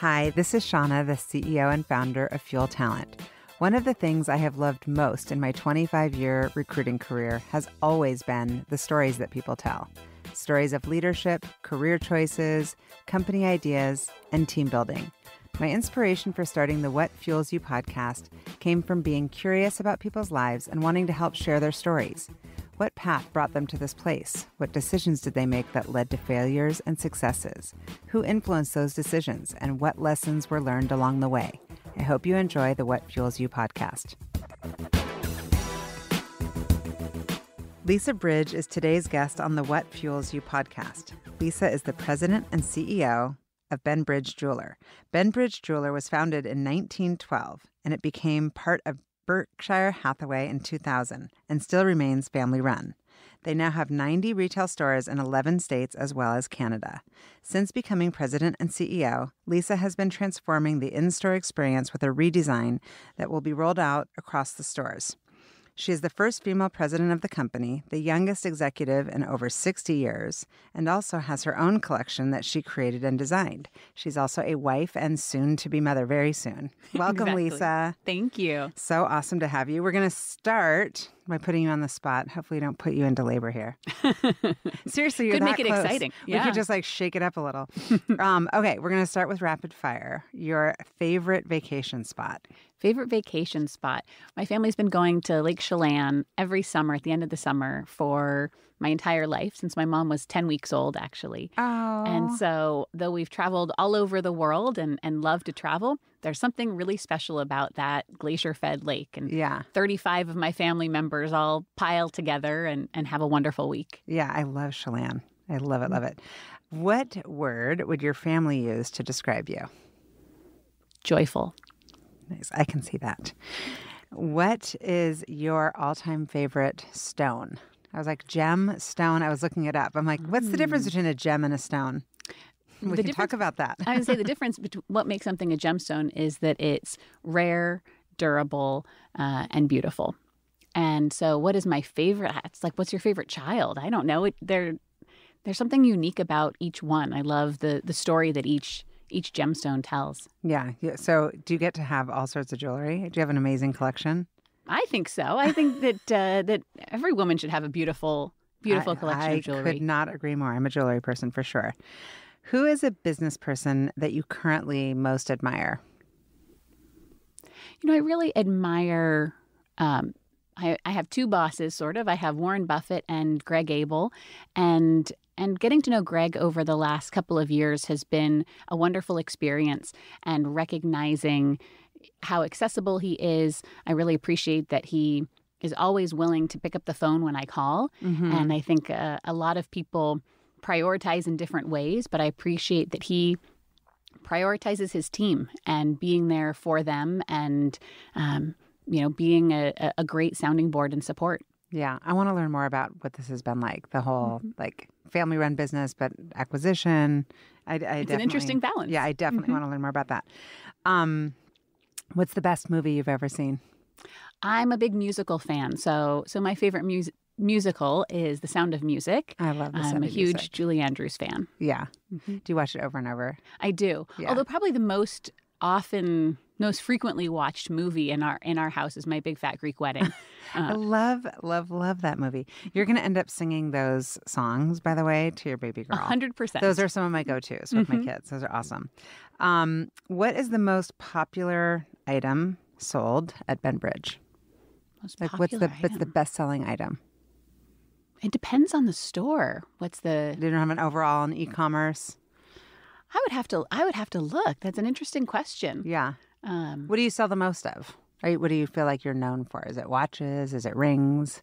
Hi, this is Shauna, the CEO and founder of Fuel Talent. One of the things I have loved most in my 25-year recruiting career has always been the stories that people tell. Stories of leadership, career choices, company ideas, and team building. My inspiration for starting the What Fuels You podcast came from being curious about people's lives and wanting to help share their stories. What path brought them to this place? What decisions did they make that led to failures and successes? Who influenced those decisions, and what lessons were learned along the way? I hope you enjoy the What Fuels You podcast. Lisa Bridge is today's guest on the What Fuels You podcast. Lisa is the president and CEO of Ben Bridge Jeweler. Ben Bridge Jeweler was founded in 1912, and it became part of Berkshire Hathaway in 2000 and still remains family-run. They now have 90 retail stores in 11 states as well as Canada. Since becoming president and CEO, Lisa has been transforming the in-store experience with a redesign that will be rolled out across the stores. She is the first female president of the company, the youngest executive in over 60 years, and also has her own collection that she created and designed. She's also a wife and soon-to-be mother very soon. Welcome, Exactly. Lisa. Thank you. So awesome to have you. We're going to start by putting you on the spot. Hopefully we don't put you into labor here. Seriously, you're Could that make it close. exciting. We Yeah. could just shake it up a little. Okay, we're going to start with rapid fire. Your favorite vacation spot? Favorite vacation spot. My family's been going to Lake Chelan every summer at the end of the summer for my entire life, since my mom was 10 weeks old, actually. Oh. And so, though we've traveled all over the world and love to travel, there's something really special about that glacier-fed lake. And Yeah. 35 of my family members all pile together and have a wonderful week. Yeah, I love Chelan. I love it, love it. What word would your family use to describe you? Joyful. Nice. I can see that. What is your all-time favorite stone? I was like, gem, stone. I was looking it up. I'm like, what's the difference between a gem and a stone? We can talk about that. I would say the difference between what makes something a gemstone is that it's rare, durable, and beautiful. And so what is my favorite? It's like, what's your favorite child? I don't know. There's something unique about each one. I love the story that each gemstone tells. Yeah. So do you get to have all sorts of jewelry? Do you have an amazing collection? I think so. I think that every woman should have a beautiful collection of jewelry. I could not agree more. I'm a jewelry person for sure. Who is a business person that you currently most admire? I really admire, I have two bosses, sort of. I have Warren Buffett and Greg Abel. And getting to know Greg over the last couple of years has been a wonderful experience, and recognizing how accessible he is. I really appreciate that he is always willing to pick up the phone when I call. Mm-hmm. And I think a lot of people prioritize in different ways, but I appreciate that he prioritizes his team and being there for them and, being a great sounding board and support. Yeah. I want to learn more about what this has been like, the whole family-run business, but acquisition. It's an interesting balance. Yeah, I definitely want to learn more about that. What's the best movie you've ever seen? I'm a big musical fan. So my favorite musical is The Sound of Music. I love The Sound I'm a of huge Music. Julie Andrews fan. Yeah. Mm-hmm. Do you watch it over and over? I do. Yeah. Although probably the most frequently watched movie in our house is My Big Fat Greek Wedding. I love that movie. You're going to end up singing those songs, by the way, to your baby girl. 100%. Those are some of my go-tos with my kids. Those are awesome. What is the most popular item sold at Ben Bridge? What's the best-selling item? It depends on the store. You don't have an overall in e-commerce? I would have to look. That's an interesting question. Yeah. What do you sell the most of? What do you feel like you're known for? Is it watches? Is it rings?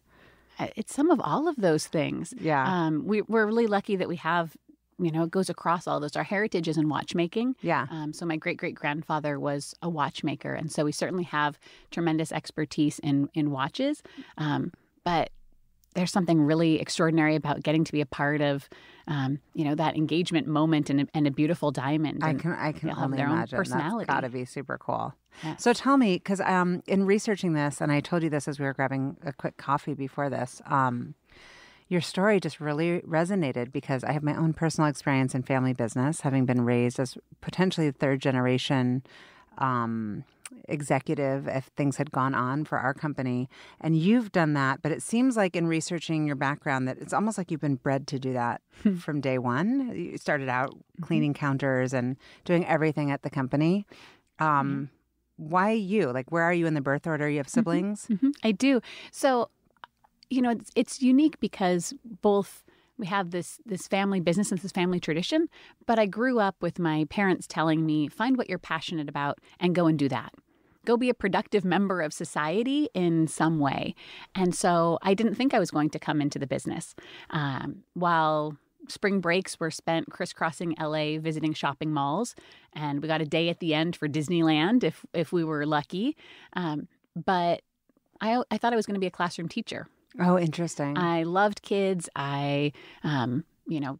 It's some of all of those things. Yeah. We're really lucky that we have, it goes across all those. Our heritage is in watchmaking. Yeah. So my great-great-grandfather was a watchmaker. And so we certainly have tremendous expertise in watches. But there's something really extraordinary about getting to be a part of, that engagement moment and a beautiful diamond. I can only imagine. Personality. That's got to be super cool. Yes. So tell me, because in researching this, and I told you this as we were grabbing a quick coffee before this, Your story just really resonated because I have my own personal experience in family business, having been raised as potentially the third generation executive if things had gone on for our company. And you've done that, but it seems like in researching your background that it's almost like you've been bred to do that from day one. You started out cleaning counters and doing everything at the company. Why you? Like, where are you in the birth order? You have siblings? I do. So, it's unique because both we have this family business and this family tradition, but I grew up with my parents telling me, find what you're passionate about and go and do that. Go be a productive member of society in some way. And so I didn't think I was going to come into the business. While spring breaks were spent crisscrossing LA visiting shopping malls, and we got a day at the end for Disneyland if we were lucky. But I thought I was going to be a classroom teacher. Oh, interesting. I loved kids. I,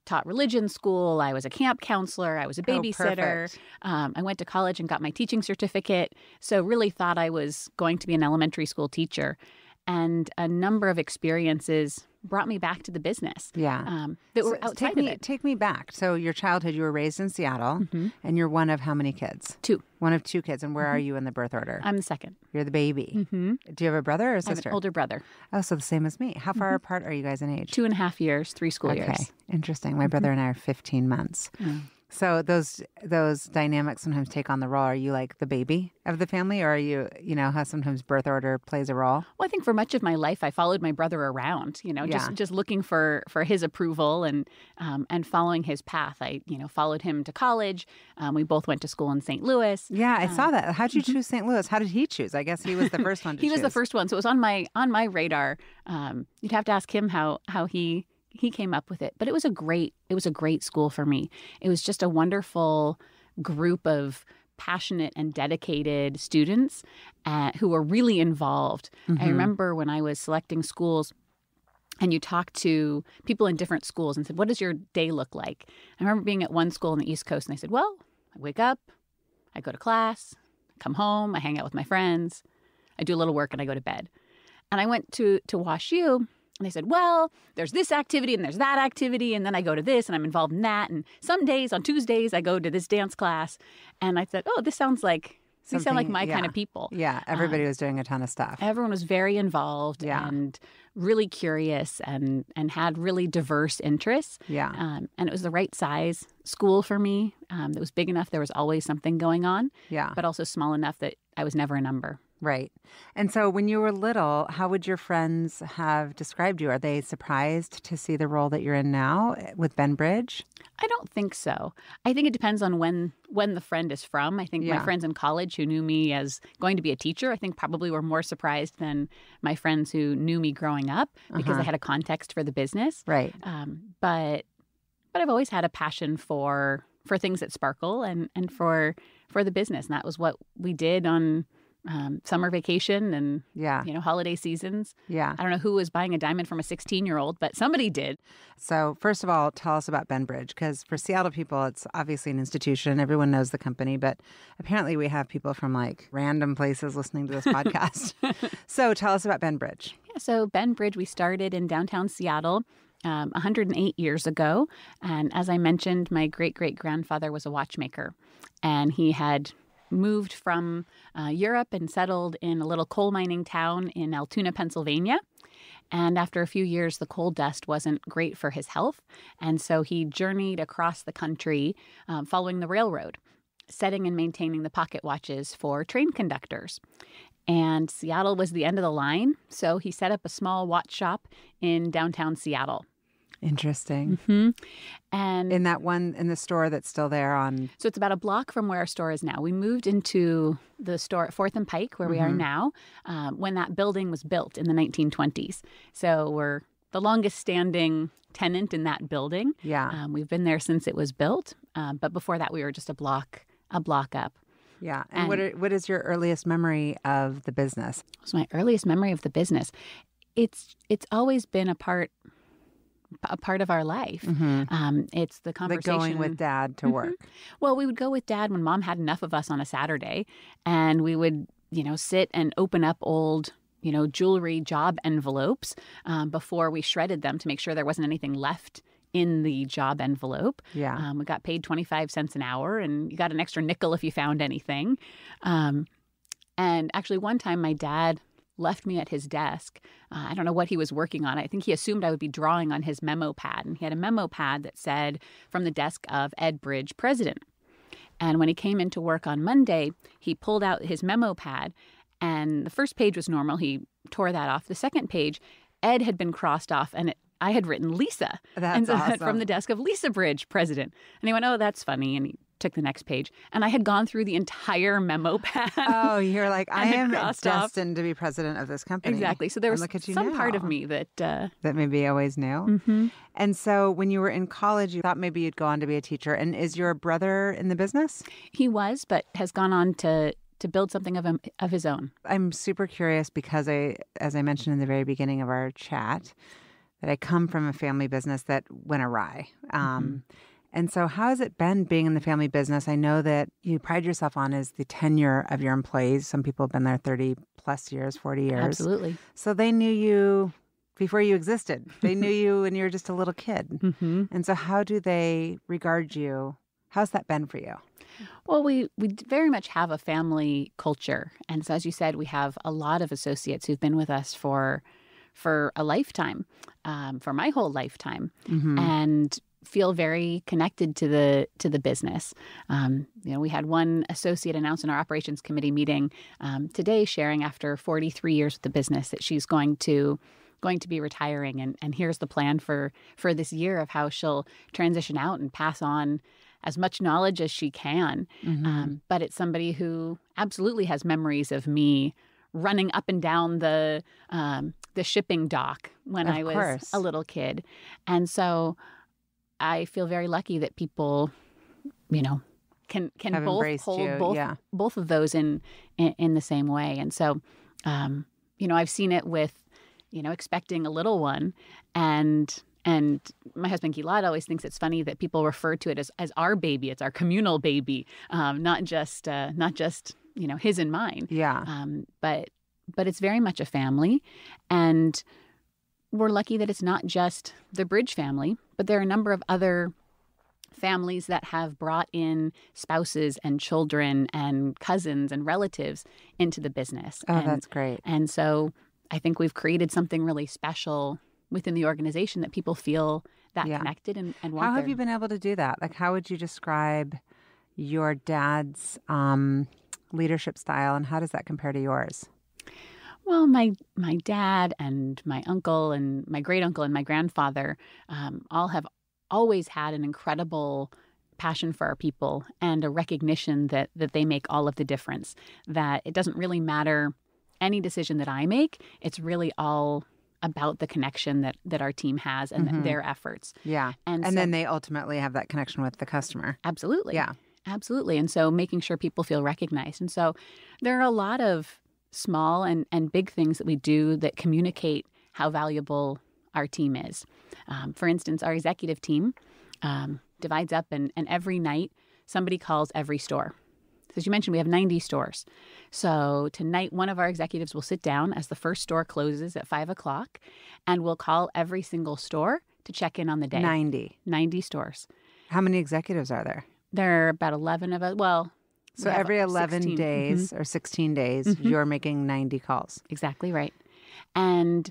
taught religion school. I was a camp counselor. I was a babysitter. I went to college and got my teaching certificate. So really thought I was going to be an elementary school teacher. And a number of experiences brought me back to the business. Yeah. That were outside of it. Take me back. So your childhood, you were raised in Seattle, and you're one of how many kids? 2. One of 2 kids. And where are you in the birth order? I'm the second. You're the baby. Do you have a brother or a sister? I have an older brother. Oh, so the same as me. How far apart are you guys in age? 2.5 years, 3 school years. Okay, interesting. My brother and I are 15 months. So those dynamics sometimes take on the role. Are you like the baby of the family, or are you, how sometimes birth order plays a role? Well, I think for much of my life, I followed my brother around, just looking for his approval and following his path. I, followed him to college. We both went to school in St. Louis. Yeah, I saw that. How'd you choose St. Louis? How did he choose? I guess he was the first one to choose. He was the first one. So it was on my radar. You'd have to ask him how he came up with it. But it was a great school for me. It was just a wonderful group of passionate and dedicated students who were really involved. I remember when I was selecting schools and you talked to people in different schools and said, what does your day look like? I remember being at one school on the East Coast and I said, well, I wake up, I go to class, come home, I hang out with my friends, I do a little work and I go to bed. And I went to WashU. And they said, well, there's this activity and there's that activity. And then I go to this and I'm involved in that. And some days on Tuesdays, I go to this dance class. And I said, oh, this sound like my kind of people. Yeah. Everybody was doing a ton of stuff. Everyone was very involved and really curious and had really diverse interests. Yeah. And it was the right size school for me. It was big enough. There was always something going on. Yeah. But also small enough that I was never a number. Right. And so when you were little, how would your friends have described you? Are they surprised to see the role that you're in now with Benbridge? I don't think so. I think it depends on when the friend is from. I think my friends in college who knew me as going to be a teacher, I think probably were more surprised than my friends who knew me growing up because I had a context for the business. Right. But I've always had a passion for things that sparkle and for the business. And that was what we did on summer vacation and holiday seasons. Yeah. I don't know who was buying a diamond from a 16-year-old, but somebody did. So first of all, tell us about Benbridge, because for Seattle people, it's obviously an institution. Everyone knows the company, but apparently we have people from like random places listening to this podcast. So tell us about Benbridge. Yeah, so Benbridge, we started in downtown Seattle 108 years ago. And as I mentioned, my great-great-grandfather was a watchmaker, and he had moved from Europe and settled in a little coal mining town in Altoona, Pennsylvania. And after a few years, the coal dust wasn't great for his health. And so he journeyed across the country following the railroad, setting and maintaining the pocket watches for train conductors. And Seattle was the end of the line, so he set up a small watch shop in downtown Seattle. Interesting. And in the store that's still there on... So it's about a block from where our store is now. We moved into the store at 4th and Pike, where we are now, when that building was built in the 1920s. So we're the longest standing tenant in that building. Yeah. We've been there since it was built. But before that, we were just a block up. Yeah. And what is your earliest memory of the business? So my earliest memory of the business, it's always been a part of our life. It's the conversation. Like going with Dad to work. Well, we would go with Dad when Mom had enough of us on a Saturday, and we would, sit and open up old jewelry job envelopes before we shredded them to make sure there wasn't anything left in the job envelope. Yeah. We got paid 25 cents an hour, and you got an extra nickel if you found anything. And actually, one time my dad left me at his desk. I don't know what he was working on. I think he assumed I would be drawing on his memo pad. And he had a memo pad that said, "From the desk of Ed Bridge, President." And when he came into work on Monday, he pulled out his memo pad, and the first page was normal. He tore that off. The second page, Ed had been crossed off, and I had written Lisa. That's awesome. From the desk of Lisa Bridge, President. And he went, "Oh, that's funny." And he took the next page. And I had gone through the entire memo pad. Oh, you're like, I am destined to be president of this company. Exactly. So there was some part of me that maybe always knew. Mm-hmm. And so when you were in college, you thought maybe you'd go on to be a teacher. And is your brother in the business? He was, but has gone on to build something of his own. I'm super curious because as I mentioned in the very beginning of our chat, that I come from a family business that went awry. And so how has it been being in the family business? I know that you pride yourself on is the tenure of your employees. Some people have been there 30 plus years, 40 years. Absolutely. So they knew you before you existed. They knew you when you were just a little kid. Mm-hmm. And so how do they regard you? How's that been for you? Well, we very much have a family culture. And so as you said, we have a lot of associates who've been with us for a lifetime, for my whole lifetime. Mm-hmm. And feel very connected to the business. We had one associate announce in our operations committee meeting today, sharing after 43 years with the business that she's going to be retiring, and here's the plan for this year of how she'll transition out and pass on as much knowledge as she can. Mm-hmm. But it's somebody who absolutely has memories of me running up and down the shipping dock when I was a little kid, and so I feel very lucky that people, can both hold both of those in the same way. And so, I've seen it with, expecting a little one, and my husband Gilad always thinks it's funny that people refer to it as our baby. It's our communal baby, not just his and mine. Yeah. But it's very much a family, and we're lucky that it's not just the Bridge family, but there are a number of other families that have brought in spouses and children and cousins and relatives into the business. Oh, that's great. And so I think we've created something really special within the organization that people feel that connected and want. How have you been able to do that? Like, how would you describe your dad's leadership style, and how does that compare to yours? Well, my dad and my uncle and my great uncle and my grandfather all have always had an incredible passion for our people and a recognition that they make all of the difference, that it doesn't really matter any decision that I make. It's really all about the connection that our team has and their efforts. Yeah. And so, then they ultimately have that connection with the customer. Absolutely. Yeah. Absolutely. And so making sure people feel recognized. And so there are a lot of small and big things that we do that communicate how valuable our team is. For instance, our executive team divides up, and every night somebody calls every store. So as you mentioned, we have 90 stores. So tonight, one of our executives will sit down as the first store closes at 5 o'clock, and we'll call every single store to check in on the day. 90 stores. How many executives are there? There are about 11 of us. Well, so every 11 16. days or 16 days, you're making 90 calls. Exactly right. And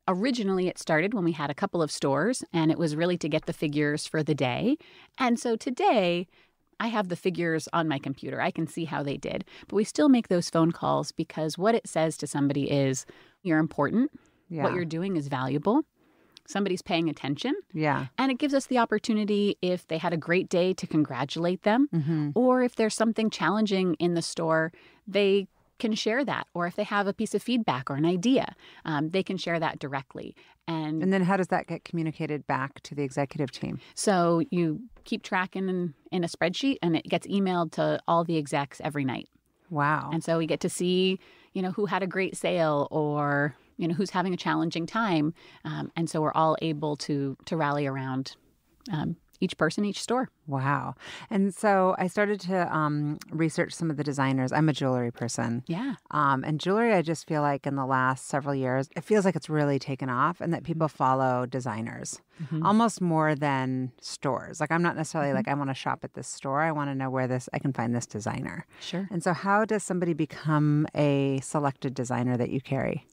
originally it started when we had a couple of stores, and it was really to get the figures for the day. And so today I have the figures on my computer. I can see how they did. But we still make those phone calls because what it says to somebody is you're important. Yeah. What you're doing is valuable. Somebody's paying attention. Yeah. And it gives us the opportunity, if they had a great day, to congratulate them. Or if there's something challenging in the store, they can share that. Or if they have a piece of feedback or an idea, they can share that directly. And then how does that get communicated back to the executive team? So you keep track in a spreadsheet, and it gets emailed to all the execs every night. Wow. And so we get to see, who had a great sale, or who's having a challenging time. And so we're all able to rally around each person, each store. Wow. And so I started to research some of the designers. I'm a jewelry person. Yeah. And jewelry, I just feel like in the last several years, it feels like it's really taken off and that people follow designers almost more than stores. Like I'm not necessarily like, I want to shop at this store. I want to know where I can find this designer. Sure. And so how does somebody become a selected designer that you carry?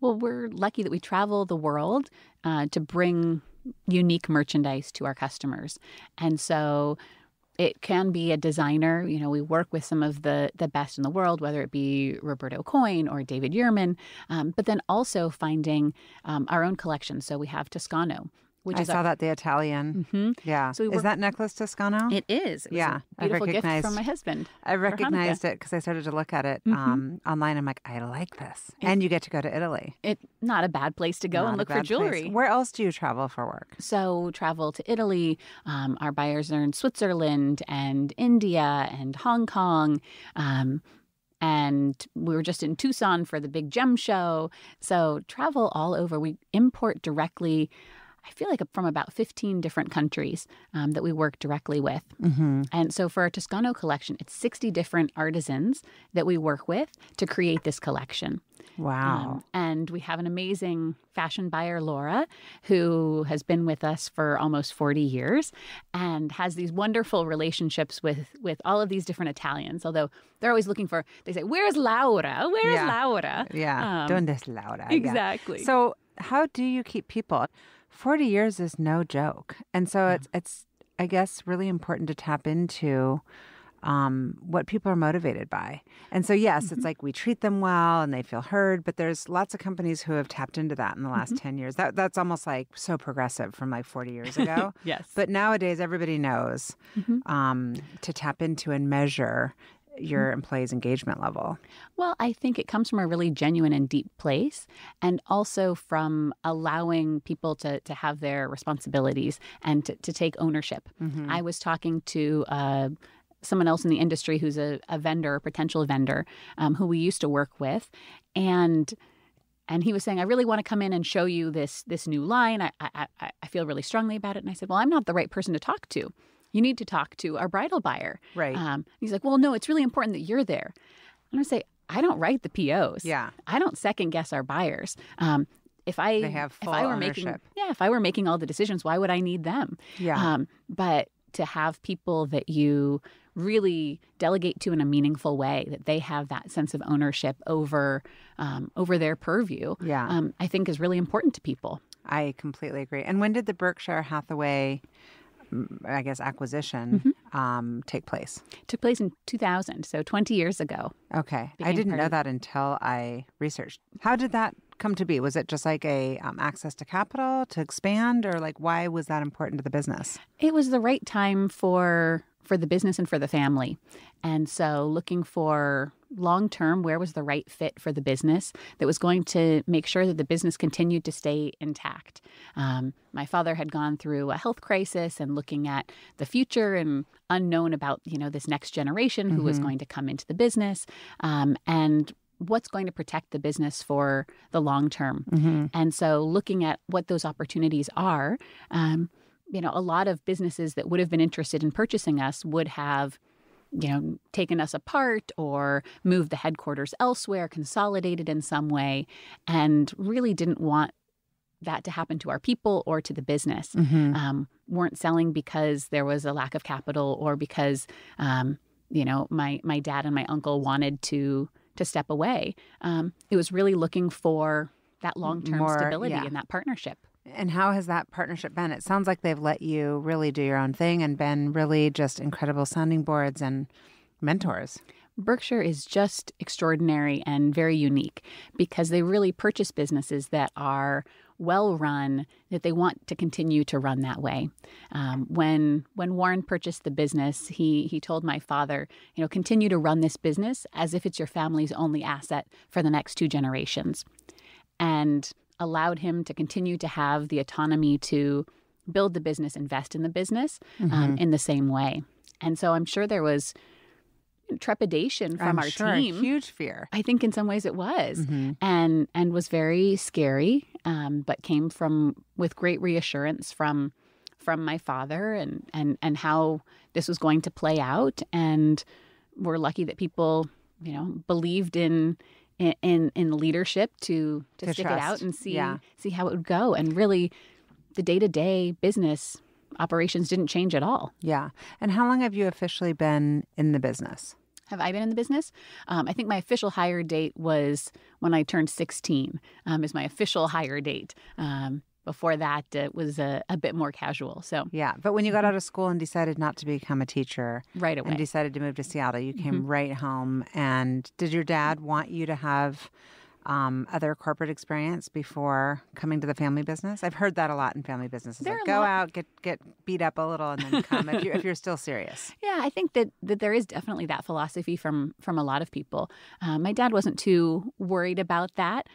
Well, we're lucky that we travel the world to bring unique merchandise to our customers. And so it can be a designer. We work with some of the best in the world, whether it be Roberto Coin or David Yurman, but then also finding our own collection. So we have Toscano. I saw that, the Italian. Yeah. So is that necklace Toscano? It is. It was a beautiful gift from my husband. I recognized it because I started to look at it online. I'm like, I like this. And you get to go to Italy. Not a bad place to go and look for jewelry. Place. Where else do you travel for work? So travel to Italy. Our buyers are in Switzerland and India and Hong Kong. And we were just in Tucson for the big gem show. So travel all over. We import directly, I feel like from about 15 different countries that we work directly with. And so for our Toscano collection, it's 60 different artisans that we work with to create this collection. Wow. And we have an amazing fashion buyer, Laura, who has been with us for almost 40 years and has these wonderful relationships with all of these different Italians, although they're always looking for, they say, where's Laura? Where's Laura? Yeah. Donde es Laura? Exactly. Yeah. So how do you keep people? 40 years is no joke. And so it's I guess, really important to tap into what people are motivated by. And so, yes, it's like we treat them well and they feel heard, but there's lots of companies who have tapped into that in the last 10 years. That's almost like so progressive from like 40 years ago. Yes. But nowadays, everybody knows to tap into and measure your employees' engagement level? Well, I think it comes from a really genuine and deep place, and also from allowing people to have their responsibilities and to take ownership. I was talking to someone else in the industry who's a vendor, a potential vendor, who we used to work with, and he was saying, I really want to come in and show you this new line. I feel really strongly about it. And I said, well, I'm not the right person to talk to. You need to talk to our bridal buyer. Right. He's like, well, no, it's really important that you're there. And I say, I don't write the POs. Yeah. I don't second guess our buyers. They have full ownership. If I were making all the decisions, why would I need them? Yeah. But to have people that you really delegate to in a meaningful way, that they have that sense of ownership over their purview, I think is really important to people. I completely agree. And when did the Berkshire Hathaway, I guess, acquisition take place? It took place in 2000, so 20 years ago. Okay. I didn't know that until I researched. How did that come to be? Was it just like a access to capital to expand, or like why was that important to the business? It was the right time for the business and for the family. And so looking for long-term, where was the right fit for the business that was going to make sure that the business continued to stay intact. My father had gone through a health crisis and looking at the future and unknown about, this next generation who was going to come into the business, and what's going to protect the business for the long term. And so looking at what those opportunities are, a lot of businesses that would have been interested in purchasing us would have, taken us apart or moved the headquarters elsewhere, consolidated in some way, and really didn't want that to happen to our people or to the business. Weren't selling because there was a lack of capital or because, my dad and my uncle wanted to step away. It was really looking for that long-term stability in that partnership. And how has that partnership been? It sounds like they've let you really do your own thing and been really just incredible sounding boards and mentors. Berkshire is just extraordinary and very unique because they really purchase businesses that are well run, that they want to continue to run that way. When Warren purchased the business, he told my father, continue to run this business as if it's your family's only asset for the next 2 generations. And allowed him to continue to have the autonomy to build the business, invest in the business in the same way. And so I'm sure there was trepidation from our team. Huge fear. I think in some ways it was, and was very scary, but came with great reassurance from from my father and how this was going to play out. And we're lucky that people, believed in leadership to stick it out and see how it would go. And really, the day-to-day business operations didn't change at all. Yeah. And how long have you officially been in the business? Have I been in the business? I think my official hire date was when I turned 16, is my official hire date. Before that, it was a bit more casual. So yeah. But when you got out of school and decided not to become a teacher right away and decided to move to Seattle, you came right home. And did your dad want you to have other corporate experience before coming to the family business? I've heard that a lot in family businesses. Like, go out, get beat up a little, and then come if you're still serious. Yeah, I think that there is definitely that philosophy from a lot of people. My dad wasn't too worried about that.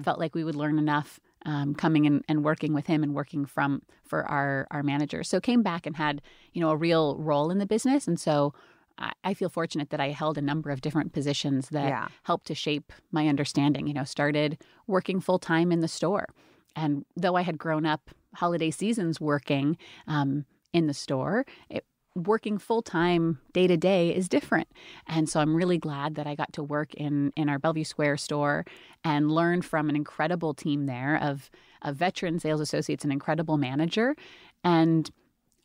Felt like we would learn enough coming in and working with him and working for our manager. So came back and had a real role in the business, and so I feel fortunate that I held a number of different positions that helped to shape my understanding. Started working full time in the store, and though I had grown up holiday seasons working in the store, working full time day to day is different. And so I'm really glad that I got to work in our Bellevue Square store and learn from an incredible team there of veteran sales associates, an incredible manager. And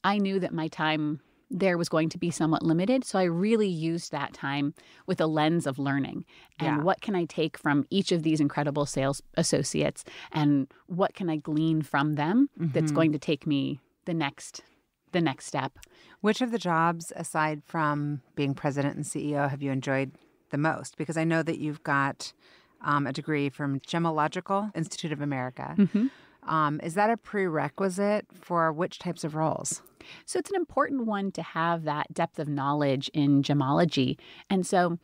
I knew that my time there was going to be somewhat limited. So I really used that time with a lens of learning. And what can I take from each of these incredible sales associates, and what can I glean from them that's going to take me the next step. Which of the jobs, aside from being president and CEO, have you enjoyed the most? Because I know that you've got a degree from Gemological Institute of America. Is that a prerequisite for which types of roles? So it's an important one to have that depth of knowledge in gemology. And so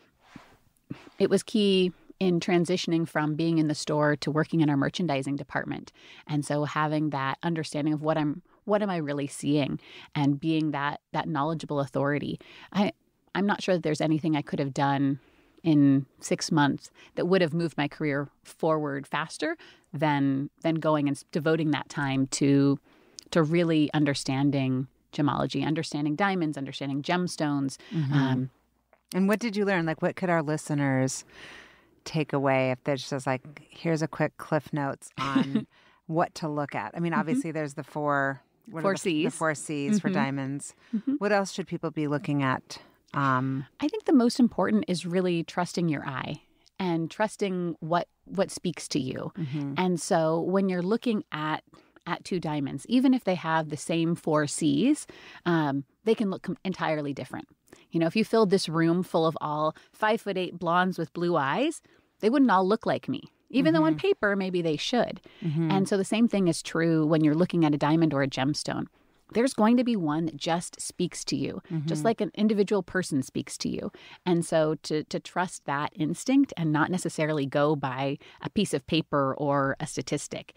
it was key in transitioning from being in the store to working in our merchandising department. And so having that understanding of what am I really seeing, and being that knowledgeable authority. I'm not sure that there's anything I could have done in 6 months that would have moved my career forward faster than going and devoting that time to really understanding gemology, understanding diamonds, understanding gemstones. And what did you learn? Like, what could our listeners take away if there's just like, here's a quick Cliff Notes on what to look at? I mean, obviously there's the four C's. The four C's for diamonds. What else should people be looking at? I think the most important is really trusting your eye and trusting what speaks to you. And so when you're looking at two diamonds, even if they have the same four C's, they can look entirely different. If you filled this room full of all 5'8" blondes with blue eyes, they wouldn't all look like me. Even though on paper, maybe they should. And so the same thing is true when you're looking at a diamond or a gemstone. There's going to be one that just speaks to you, just like an individual person speaks to you. And so to trust that instinct and not necessarily go by a piece of paper or a statistic.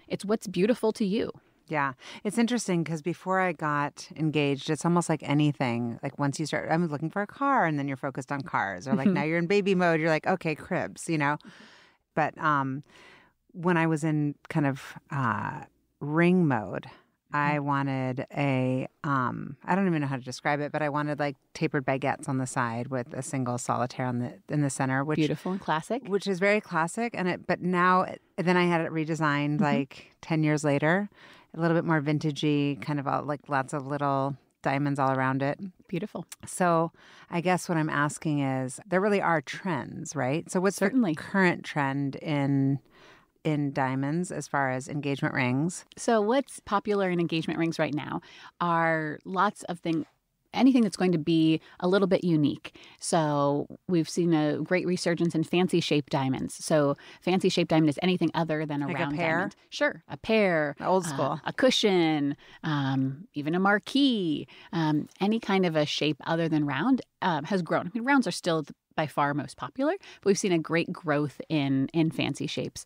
It's what's beautiful to you. Yeah. It's interesting because before I got engaged, it's almost like anything. Like once you start, I'm looking for a car, and then you're focused on cars. Or like now you're in baby mode, you're like, okay, cribs, But when I was in kind of ring mode, I wanted I don't even know how to describe it, but I wanted like tapered baguettes on the side with a single solitaire in the center, which beautiful and classic, which is very classic. But now then I had it redesigned like 10 years later, a little bit more vintagey, kind of like lots of little diamonds all around it. Beautiful. So I guess what I'm asking is, there really are trends, right? So what's the current trend in diamonds as far as engagement rings? So what's popular in engagement rings right now are lots of things, anything that's going to be a little bit unique. So we've seen a great resurgence in fancy shaped diamonds. So fancy shaped diamond is anything other than a like round a pear? diamond. Sure. A pear. Old school. A cushion, even a marquee, any kind of a shape other than round has grown. I mean, rounds are still by far most popular, but we've seen a great growth in fancy shapes.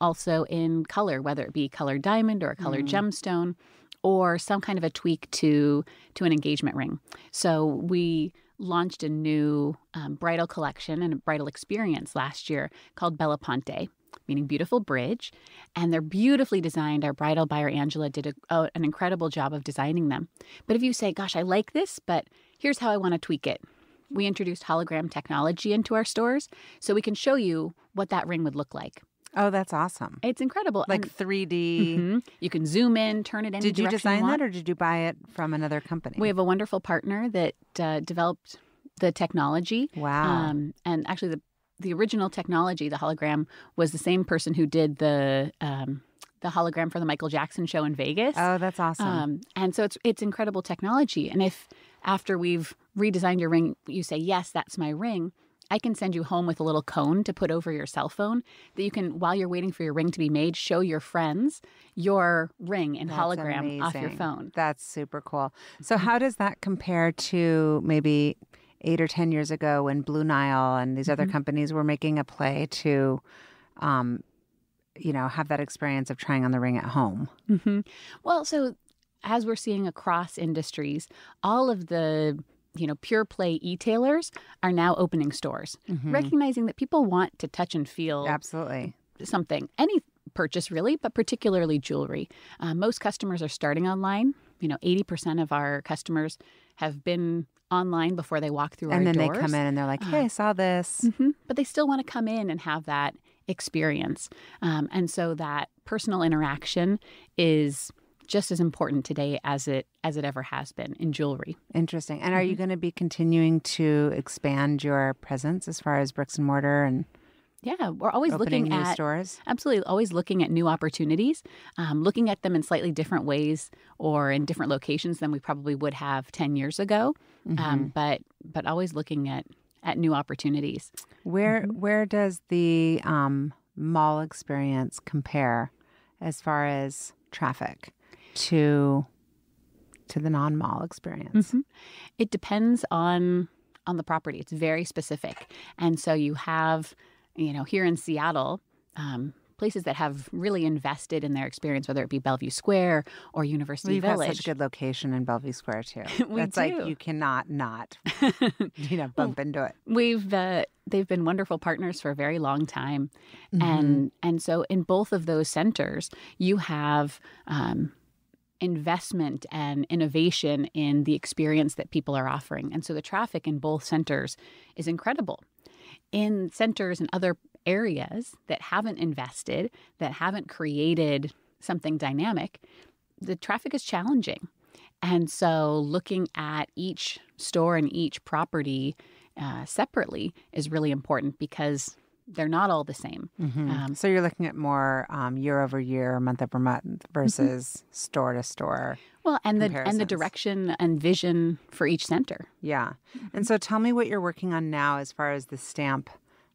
Also in color, whether it be colored diamond or a colored gemstone, or some kind of a tweak to an engagement ring. So we launched a new bridal collection and a bridal experience last year called Bella Ponte. meaning beautiful bridge, and they're beautifully designed. Our bridal buyer, Angela, did an incredible job of designing them. But if you say, gosh, I like this, but here's how I want to tweak it. We introduced hologram technology into our stores so we can show you what that ring would look like. Oh, that's awesome. It's incredible. Like 3D. You can zoom in, turn it any Did you direction design you want. that or did you buy it from another company? We have a wonderful partner that developed the technology. Wow. And actually the original technology, the hologram, was the same person who did the hologram for the Michael Jackson show in Vegas. Oh, that's awesome. And so it's incredible technology. And if after we've redesigned your ring, you say, yes, that's my ring, I can send you home with a little cone to put over your cell phone that you can, while you're waiting for your ring to be made, show your friends your ring in hologram off your phone. That's super cool. So how does that compare to maybe 8 or 10 years ago when Blue Nile and these other companies were making a play to, have that experience of trying on the ring at home? Well, so as we're seeing across industries, all of the pure play e-tailers are now opening stores, recognizing that people want to touch and feel Absolutely something, any purchase really, but particularly jewelry. Most customers are starting online. 80% of our customers have been online before they walk through our doors. And then they come in and they're like, hey, I saw this. But they still want to come in and have that experience. And so that personal interaction is just as important today as it ever has been in jewelry. Interesting. And are you going to be continuing to expand your presence as far as bricks and mortar and Yeah, we're always looking new at stores? Absolutely, always looking at new opportunities, looking at them in slightly different ways or in different locations than we probably would have 10 years ago. But always looking at new opportunities. Where does the mall experience compare as far as traffic to the non-mall experience? It depends on the property. It's very specific. And so you have, here in Seattle, places that have really invested in their experience, whether it be Bellevue Square or University You've Village. got such a good location in Bellevue Square, too. That's do. like you cannot not, bump into it. They've been wonderful partners for a very long time. And so in both of those centers, you have investment and innovation in the experience that people are offering. And so the traffic in both centers is incredible. In centers and other areas that haven't invested, that haven't created something dynamic, the traffic is challenging. And so looking at each store and each property separately is really important because they're not all the same. So you're looking at more year over year, month over month versus store to store. Well, and the direction and vision for each center. Yeah. And so tell me what you're working on now as far as the stamp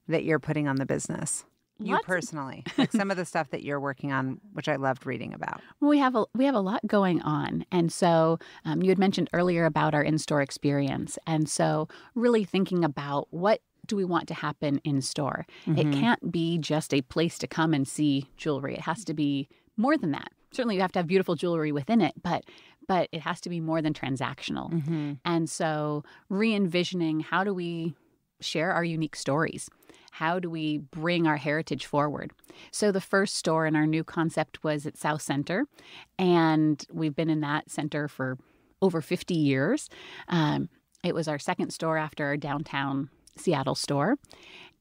that you're putting on the business. You personally, like some of the stuff that you're working on, which I loved reading about. Well, we have a lot going on. And so you had mentioned earlier about our in-store experience. And so really thinking about what do we want to happen in store? It can't be just a place to come and see jewelry. It has to be more than that. Certainly you have to have beautiful jewelry within it, but it has to be more than transactional. And so re-envisioning, how do we share our unique stories? How do we bring our heritage forward? So the first store in our new concept was at South Center, and we've been in that center for over 50 years. It was our second store after our downtown Seattle store,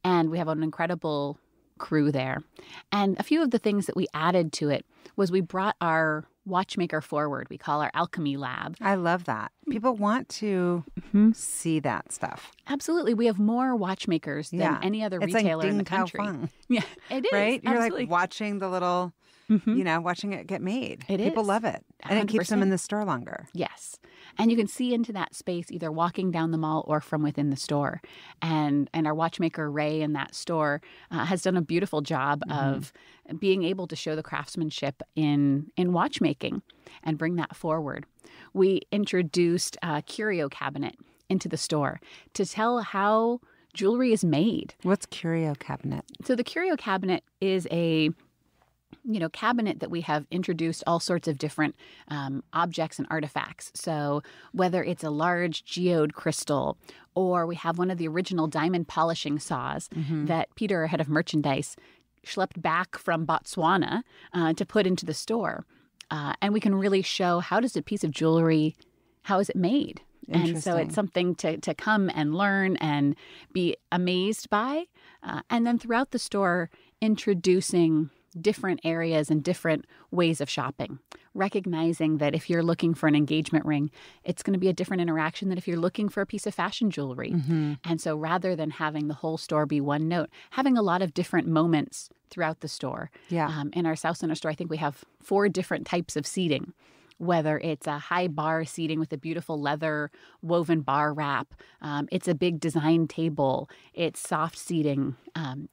and we have an incredible crew there. And a few of the things that we added to it was we brought our watchmaker forward. We call our alchemy lab. I love that. People want to see that stuff. Absolutely. We have more watchmakers than any other retailer in the country. Yeah, it is. Right? Absolutely. You're like watching the little, watching it get made. People love it. And 100%. it keeps them in the store longer. Yes. And you can see into that space either walking down the mall or from within the store. And our watchmaker, Ray, in that store has done a beautiful job of being able to show the craftsmanship in watchmaking and bring that forward. We introduced a curio cabinet into the store to tell how jewelry is made. What's curio cabinet? So the curio cabinet is a cabinet that we have introduced all sorts of different objects and artifacts. So whether it's a large geode crystal, or we have one of the original diamond polishing saws that Peter, our head of merchandise, schlepped back from Botswana to put into the store. And we can really show, how does a piece of jewelry, how is it made? And so it's something to come and learn and be amazed by. And then throughout the store, introducing different areas and different ways of shopping, recognizing that if you're looking for an engagement ring, it's going to be a different interaction than if you're looking for a piece of fashion jewelry. And so rather than having the whole store be one note, having a lot of different moments throughout the store. In our South Center store, I think we have 4 different types of seating. Whether it's a high bar seating with a beautiful leather woven bar wrap, it's a big design table, it's soft seating.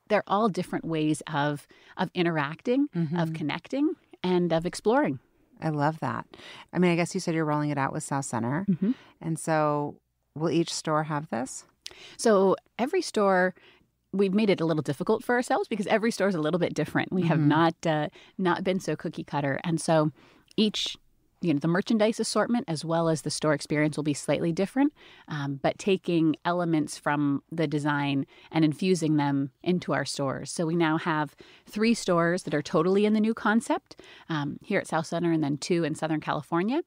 They're all different ways of interacting, of connecting, and of exploring. I love that. I mean, I guess you said you're rolling it out with South Center. And so will each store have this? So every store, we've made it a little difficult for ourselves because every store is a little bit different. We have not been so cookie cutter. And so each, the merchandise assortment as well as the store experience will be slightly different, but taking elements from the design and infusing them into our stores. So we now have 3 stores that are totally in the new concept here at South Center, and then 2 in Southern California.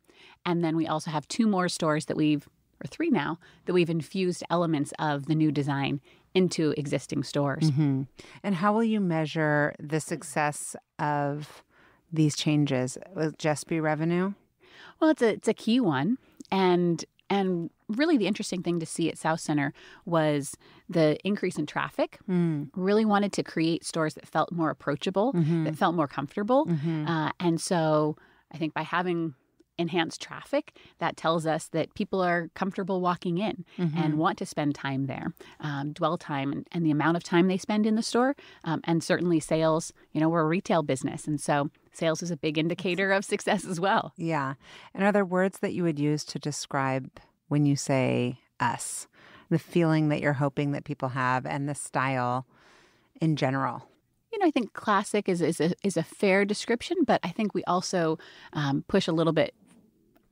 And then we also have 2 more stores that or 3 now, that we've infused elements of the new design into existing stores. And how will you measure the success of these changes? Will it just be revenue? Well, it's a key one. And really the interesting thing to see at South Center was the increase in traffic. Really wanted to create stores that felt more approachable, that felt more comfortable. And so I think by having enhanced traffic, that tells us that people are comfortable walking in and want to spend time there, dwell time and the amount of time they spend in the store. And certainly sales, we're a retail business. And so sales is a big indicator of success as well. Yeah. And are there words that you would use to describe when you say us, the feeling that you're hoping that people have and the style in general? I think classic is a fair description, but I think we also push a little bit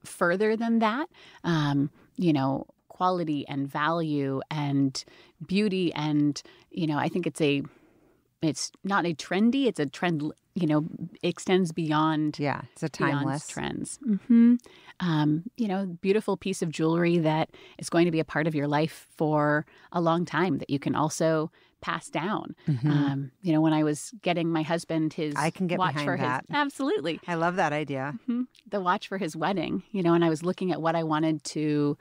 further than that. Quality and value and beauty, and I think it's not a trendy, it's a trend, extends beyond. Yeah, it's a timeless trends. Beautiful piece of jewelry that is going to be a part of your life for a long time that you can also pass down. When I was getting my husband his I can get watch behind for that. Absolutely. I love that idea. The watch for his wedding, and I was looking at what I wanted to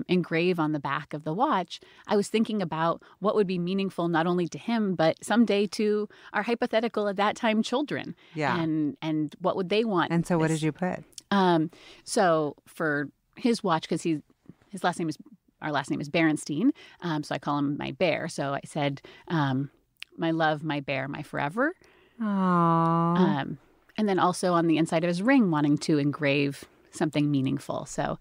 engrave on the back of the watch. I was thinking about what would be meaningful not only to him, but someday to our hypothetical at that time children. Yeah. And what would they want? And so what did you put? So for his watch, because our last name is Berenstein, so I call him my bear. So I said, my love, my bear, my forever. Aww. And then also on the inside of his ring, wanting to engrave something meaningful. So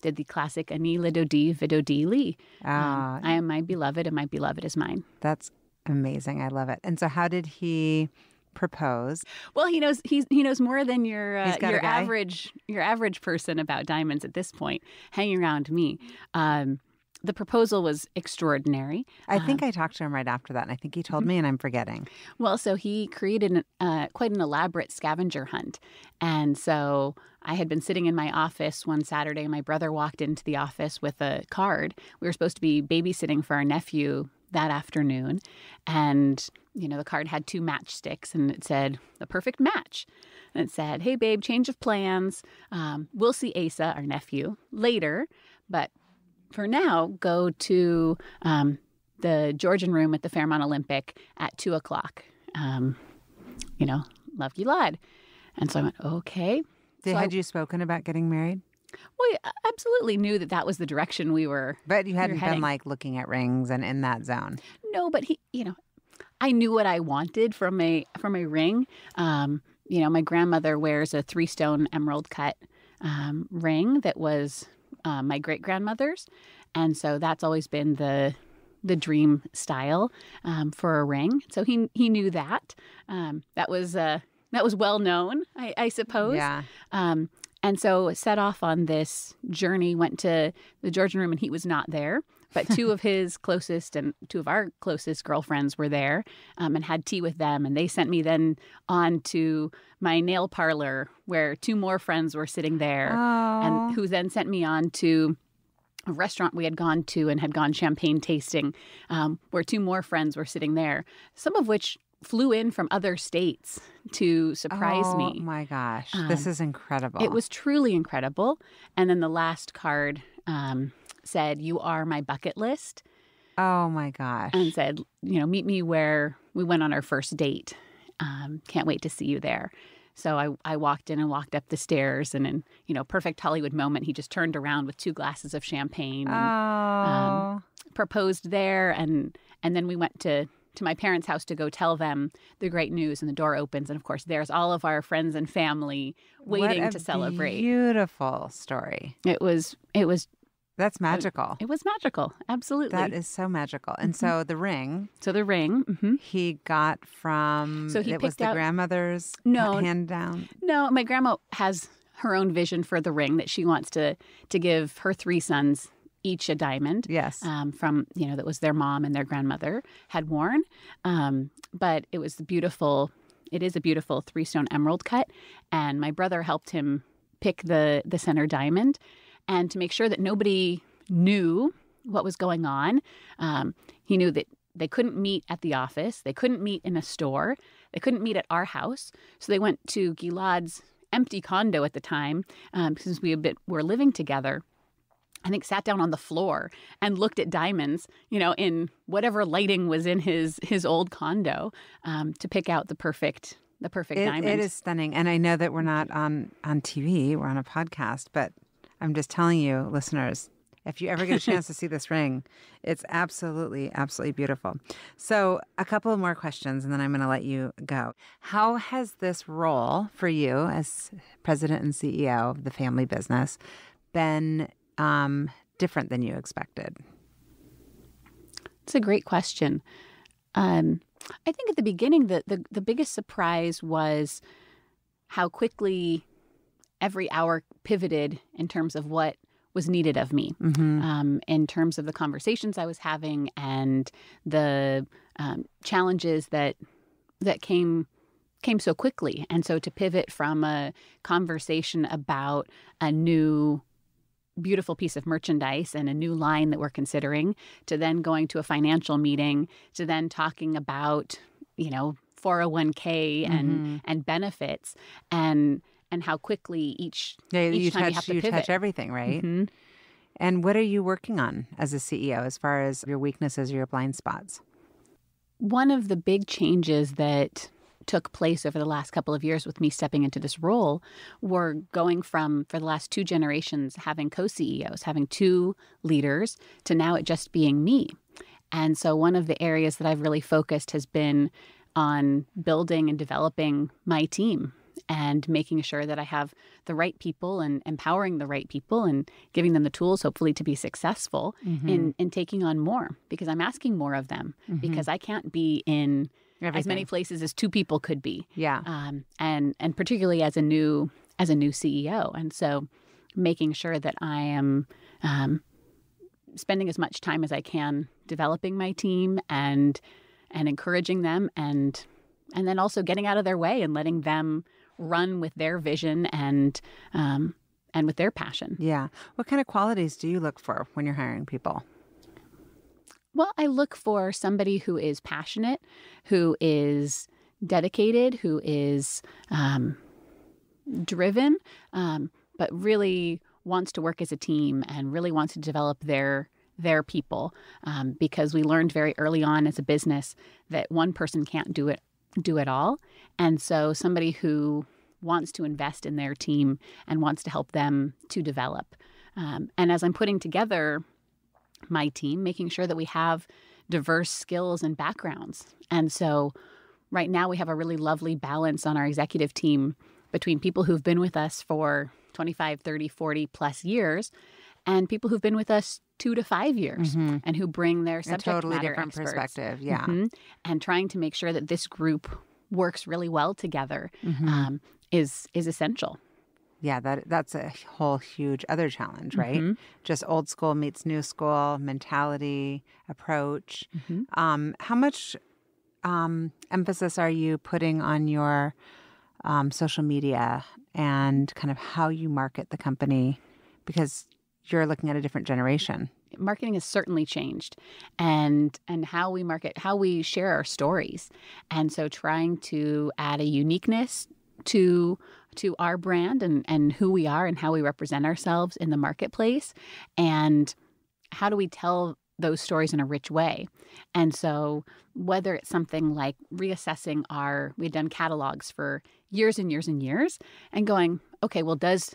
did the classic Ani Lidodi Vidodi Li. I am my beloved and my beloved is mine. That's amazing. I love it. And so how did he propose? Well, he knows more than your average person about diamonds at this point, hanging around me. The proposal was extraordinary. I think I talked to him right after that, and I think he told me, and I'm forgetting. Well, so he created quite an elaborate scavenger hunt. And so I had been sitting in my office one Saturday. My brother walked into the office with a card. We were supposed to be babysitting for our nephew that afternoon. And, the card had 2 matchsticks, and it said, the perfect match. And it said, hey, babe, change of plans. We'll see Asa, our nephew, later. But for now, go to the Georgian room at the Fairmont Olympic at 2:00. Love Gilad. And so I went, okay. Had you spoken about getting married? Well, I absolutely knew that was the direction we were. But you hadn't been looking at rings and in that zone. No, but I knew what I wanted from a ring. My grandmother wears a 3-stone emerald cut ring that was my great-grandmother's. And so that's always been the dream style for a ring. So he knew that. That was well known, I suppose. Yeah. And so set off on this journey, went to the Georgian room, and he was not there. but two of his closest and two of our closest girlfriends were there, and had tea with them. And they sent me then on to my nail parlor where two more friends were sitting there, and who then sent me on to a restaurant we had gone to and had gone champagne tasting, where two more friends were sitting there, some of which flew in from other states to surprise me. Oh my gosh, this is incredible. It was truly incredible. And then the last card said, "You are my bucket list." Oh my gosh. And said, meet me where we went on our first date. Can't wait to see you there. So I walked in and walked up the stairs, and in perfect Hollywood moment, he just turned around with 2 glasses of champagne and proposed there. And then we went to my parents' house to go tell them the great news, and the door opens, and of course there's all of our friends and family waiting to celebrate. Beautiful story. It was That's magical. It was magical. Absolutely. That is so magical. And so the ring. He got from. So it was the grandmother's hand down. No, my grandma has her own vision for the ring that she wants to give her 3 sons each a diamond. Yes. From that was their mom and their grandmother had worn. But it was beautiful. It is a beautiful 3-stone emerald cut, and my brother helped him pick the center diamond. And to make sure that nobody knew what was going on, he knew that they couldn't meet at the office. They couldn't meet in a store. They couldn't meet at our house. So they went to Gilad's empty condo at the time, since we were living together. I think sat down on the floor and looked at diamonds, in whatever lighting was in his old condo, to pick out the perfect diamond. It is stunning. And I know that we're not on TV. We're on a podcast, but I'm just telling you, listeners, if you ever get a chance to see this ring, it's absolutely, absolutely beautiful. So a couple of more questions, and then I'm going to let you go. How has this role for you as president and CEO of the family business been different than you expected? It's a great question. I think at the beginning, the biggest surprise was how quickly every hour pivoted in terms of what was needed of me, in terms of the conversations I was having and the challenges that came so quickly. And so to pivot from a conversation about a new beautiful piece of merchandise and a new line that we're considering, to then going to a financial meeting, to then talking about 401k and benefits and how quickly each time you have to pivot. Touch everything, right? Mm-hmm. And what are you working on as a CEO as far as your weaknesses or your blind spots? One of the big changes that took place over the last couple of years with me stepping into this role were going from, for the last 2 generations, having co-CEOs, having 2 leaders, to now it just being me. And so one of the areas that I've really focused has been on building and developing my team and making sure that I have the right people and empowering the right people and giving them the tools, hopefully, to be successful in taking on more, because I'm asking more of them, because I can't be in as many places as 2 people could be. Yeah. And particularly as a new CEO. And so making sure that I am spending as much time as I can developing my team and encouraging them and then also getting out of their way and letting them run with their vision and with their passion. Yeah. What kind of qualities do you look for when you're hiring people? Well, I look for somebody who is passionate, who is dedicated, who is driven, but really wants to work as a team and really wants to develop their people, because we learned very early on as a business that one person can't do it all. And so somebody who wants to invest in their team and wants to help them to develop. And as I'm putting together my team, making sure that we have diverse skills and backgrounds. And so right now we have a really lovely balance on our executive team between people who've been with us for 25, 30, 40 plus years and people who've been with us 2 to 5 years and who bring their subject matter totally different experts. Perspective. Yeah. And trying to make sure that this group works really well together is essential. Yeah, that's a whole huge other challenge, right? Mm-hmm. Just old school meets new school mentality, approach. Mm-hmm. How much emphasis are you putting on your social media and kind of how you market the company? Because you're looking at a different generation. Marketing has certainly changed, and how we market, how we share our stories, and so trying to add a uniqueness to our brand and who we are and how we represent ourselves in the marketplace, and how do we tell those stories in a rich way. And so whether it's something like reassessing we've done catalogs for years and years and years and going, okay, well, does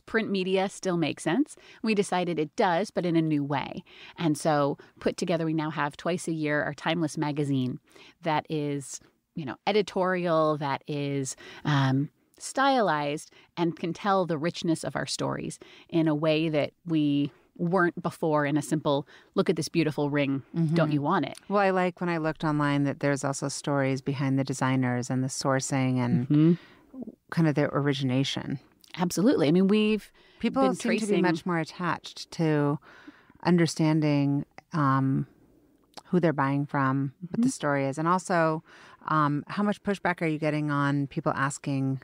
print media still make sense? We decided it does, but in a new way. And so put together, we now have twice a year our Timeless magazine that is, editorial, that is stylized and can tell the richness of our stories in a way that we weren't before in a simple, look at this beautiful ring, don't you want it? Well, I like when I looked online that there's also stories behind the designers and the sourcing and kind of their origination. Absolutely. I mean, people been seem to be much more attached to understanding who they're buying from, what the story is, and also how much pushback are you getting on people asking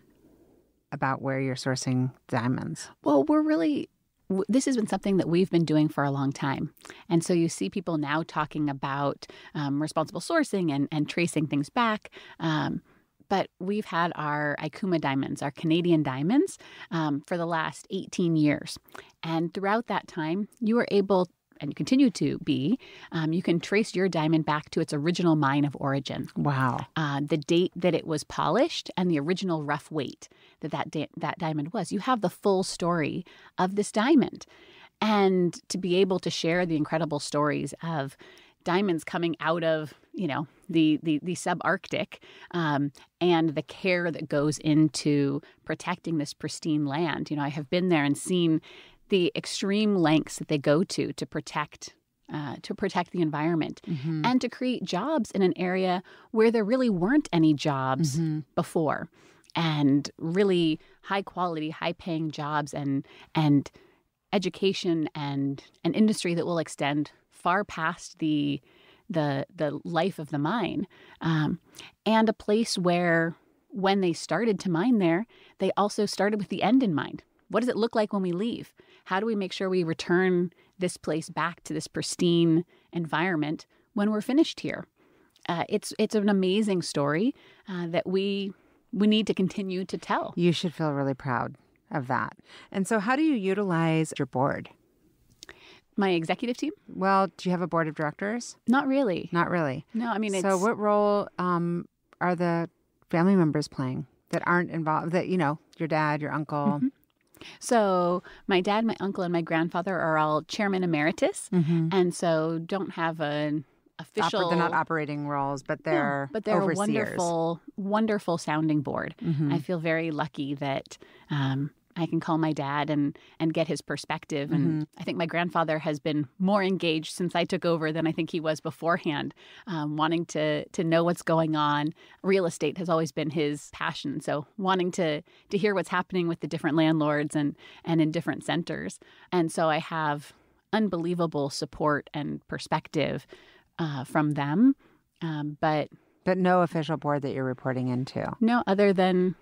about where you're sourcing diamonds? Well, this has been something that we've been doing for a long time. And so you see people now talking about responsible sourcing and tracing things back. But we've had our Ikuma diamonds, our Canadian diamonds, for the last 18 years. And throughout that time, you were able, and you continue to be, you can trace your diamond back to its original mine of origin. Wow. The date that it was polished and the original rough weight that diamond was. You have the full story of this diamond. And to be able to share the incredible stories of diamonds coming out of, the subarctic, and the care that goes into protecting this pristine land. I have been there and seen the extreme lengths that they go to protect the environment and to create jobs in an area where there really weren't any jobs before, and really high quality, high paying jobs and education and an industry that will extend far past the life of the mine, and a place where when they started to mine there, they also started with the end in mind. What does it look like when we leave? How do we make sure we return this place back to this pristine environment when we're finished here? It's an amazing story that we need to continue to tell. You should feel really proud of that. And so how do you utilize your board? My executive team? Well, do you have a board of directors? Not really. Not really. No, I mean, So what role are the family members playing that aren't involved, that, your dad, your uncle? So my dad, my uncle, and my grandfather are all chairman emeritus, and so don't have an official... They're not operating roles, but they're but they're overseers. A wonderful, wonderful sounding board. I feel very lucky that I can call my dad and get his perspective. And I think my grandfather has been more engaged since I took over than I think he was beforehand, wanting to know what's going on. Real estate has always been his passion. So wanting to hear what's happening with the different landlords and in different centers. And so I have unbelievable support and perspective from them. But no official board that you're reporting into? No, other than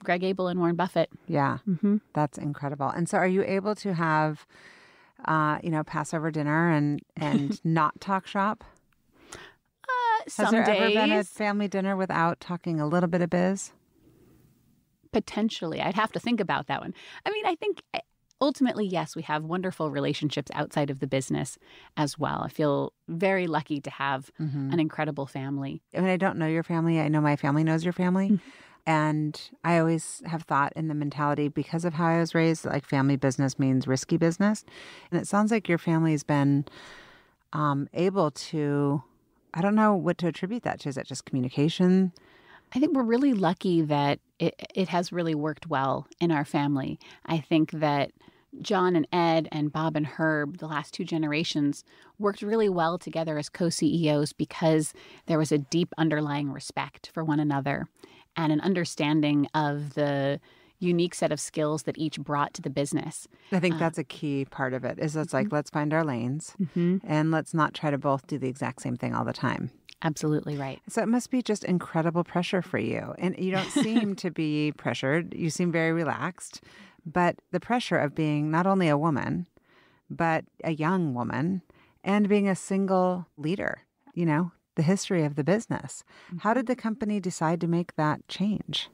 Greg Abel and Warren Buffett. Yeah, that's incredible. And so are you able to have, Passover dinner and not talk shop? Some Has there days. ever been a family dinner without talking a little bit of biz? Potentially. I'd have to think about that one. I mean, I think ultimately, yes, we have wonderful relationships outside of the business as well. I feel very lucky to have an incredible family. I mean, I don't know your family. I know my family knows your family. And I always have thought in the mentality, because of how I was raised, like family business means risky business. And it sounds like your family's been able to, I don't know what to attribute that to. Is that just communication? I think we're really lucky that it has really worked well in our family. I think that John and Ed and Bob and Herb, the last two generations, worked really well together as co-CEOs because there was a deep underlying respect for one another and an understanding of the unique set of skills that each brought to the business. I think that's a key part of it, is it's like, let's find our lanes and let's not try to both do the exact same thing all the time. Absolutely right. So it must be just incredible pressure for you. And you don't seem to be pressured. You seem very relaxed. But the pressure of being not only a woman, but a young woman and being a single leader, the history of the business. How did the company decide to make that change?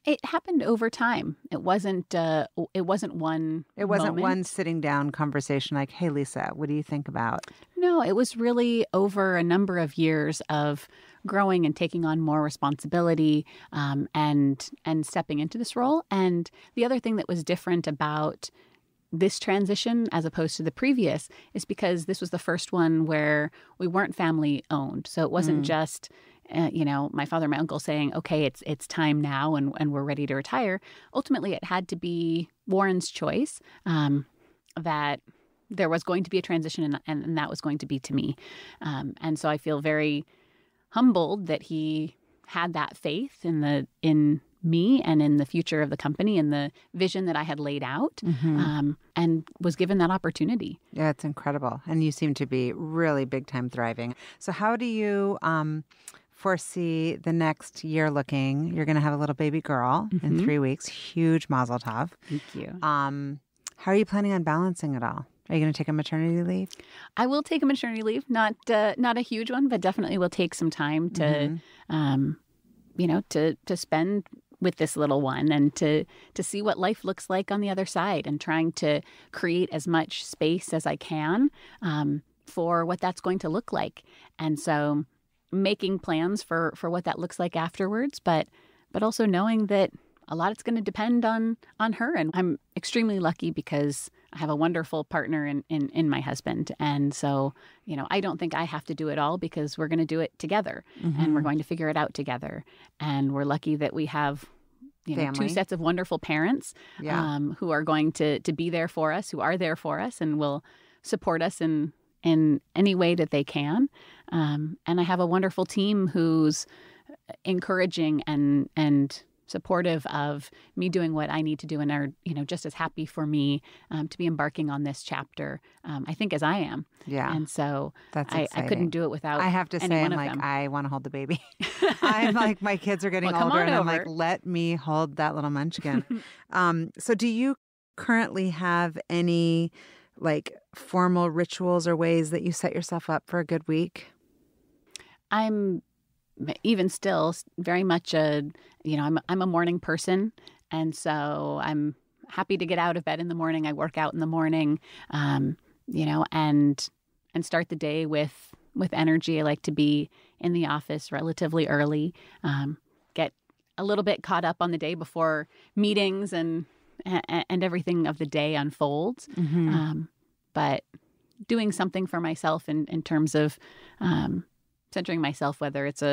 It happened over time. It wasn't one It wasn't moment. one sitting down conversation like, hey, Lisa, what do you think about? No, it was really over a number of years of growing and taking on more responsibility and stepping into this role. And the other thing that was different about this transition as opposed to the previous is because this was the first one where we weren't family owned. So it wasn't just my father and my uncle saying, okay, it's time now and we're ready to retire. Ultimately, it had to be Warren's choice that there was going to be a transition and that was going to be to me. And so I feel very humbled that he had that faith in me and in the future of the company and the vision that I had laid out and was given that opportunity. Yeah, it's incredible. And you seem to be really big time thriving. So how do you foresee the next year looking? You're going to have a little baby girl in 3 weeks. Huge mazel tov. Thank you. How are you planning on balancing it all? Are you going to take a maternity leave? I will take a maternity leave, not a huge one, but definitely will take some time to, to spend with this little one and to see what life looks like on the other side and trying to create as much space as I can for what that's going to look like. And so making plans for what that looks like afterwards, but also knowing that a lot is going to depend on her. And I'm extremely lucky because I have a wonderful partner in my husband. And so, I don't think I have to do it all because we're going to do it together and we're going to figure it out together. And we're lucky that we have, two sets of wonderful parents who are going to be there for us, who are there for us and will support us in any way that they can. And I have a wonderful team who's encouraging and supportive of me doing what I need to do and are, just as happy for me to be embarking on this chapter, I think, as I am. Yeah. And so I couldn't do it without I have to say, I'm like, I want to hold the baby. I'm like, my kids are getting older and I'm like, let me hold that little munchkin. So do you currently have any formal rituals or ways that you set yourself up for a good week? I'm even still very much I'm a morning person. And so I'm happy to get out of bed in the morning. I work out in the morning, and start the day with energy. I like to be in the office relatively early, get a little bit caught up on the day before meetings and everything of the day unfolds. But doing something for myself in terms of centering myself, whether it's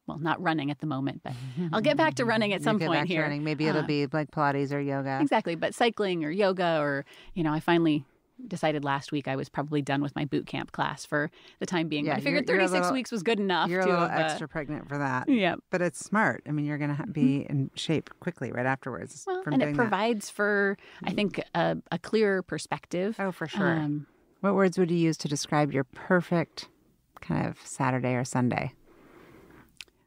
not running at the moment, but I'll get back to running at some point here. Running. Maybe it'll be like Pilates or yoga. Exactly. But cycling or yoga or, I finally decided last week I was probably done with my boot camp class for the time being. Yeah, I figured 36 weeks was good enough. You're a little extra pregnant for that. Yeah. But it's smart. I mean, you're going to be in shape quickly right afterwards. Well, and it provides for, I think, a clearer perspective. Oh, for sure. What words would you use to describe your perfect kind of Saturday or Sunday?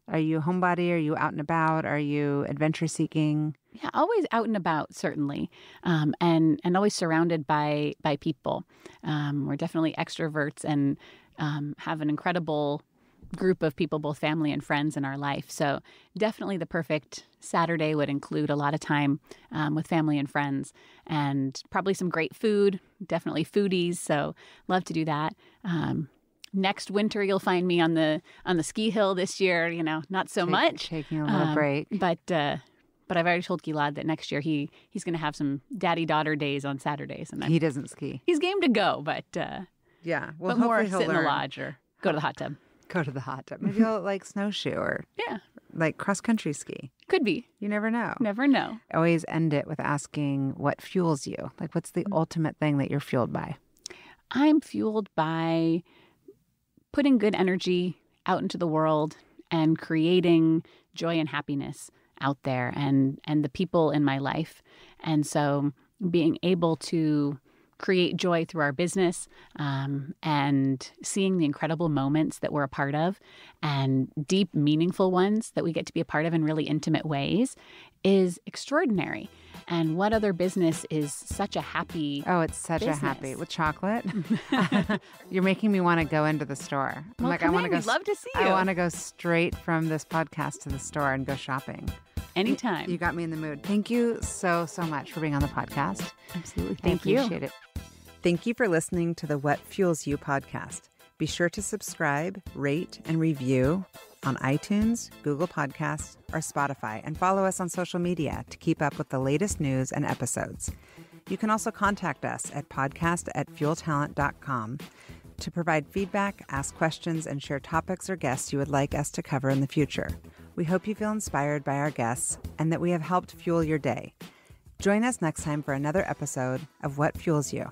Are you a homebody? Are you out and about? Are you adventure seeking? Yeah, always out and about, certainly, and always surrounded by people. We're definitely extroverts and have an incredible group of people, both family and friends, in our life. So definitely the perfect Saturday would include a lot of time with family and friends and probably some great food, definitely foodies. So love to do that. Next winter, you'll find me on the ski hill this year. Not so much. Taking a little break. But I've already told Gilad that next year he's going to have some daddy-daughter days on Saturdays. And he doesn't ski. He's game to go, but yeah. Well, but more sit in the lodge or go to the hot tub. Go to the hot tub. Maybe he'll snowshoe or cross-country ski. Could be. You never know. Never know. I always end it with asking what fuels you. What's the ultimate thing that you're fueled by? I'm fueled by putting good energy out into the world and creating joy and happiness out there and the people in my life. And so being able to create joy through our business and seeing the incredible moments that we're a part of and deep, meaningful ones that we get to be a part of in really intimate ways is extraordinary. And what other business is such a happy it's such business? a happy with chocolate. You're making me want to go into the store. Well, I come want to in. go. We'd love to see you. I want to go straight from this podcast to the store and go shopping. Anytime. You got me in the mood. Thank you so much for being on the podcast. Absolutely. Thank you. I appreciate it. Thank you for listening to the What Fuels You podcast. Be sure to subscribe, rate, and review on iTunes, Google Podcasts, or Spotify, and follow us on social media to keep up with the latest news and episodes. You can also contact us at podcast@fueltalent.com to provide feedback, ask questions, and share topics or guests you would like us to cover in the future. We hope you feel inspired by our guests and that we have helped fuel your day. Join us next time for another episode of What Fuels You.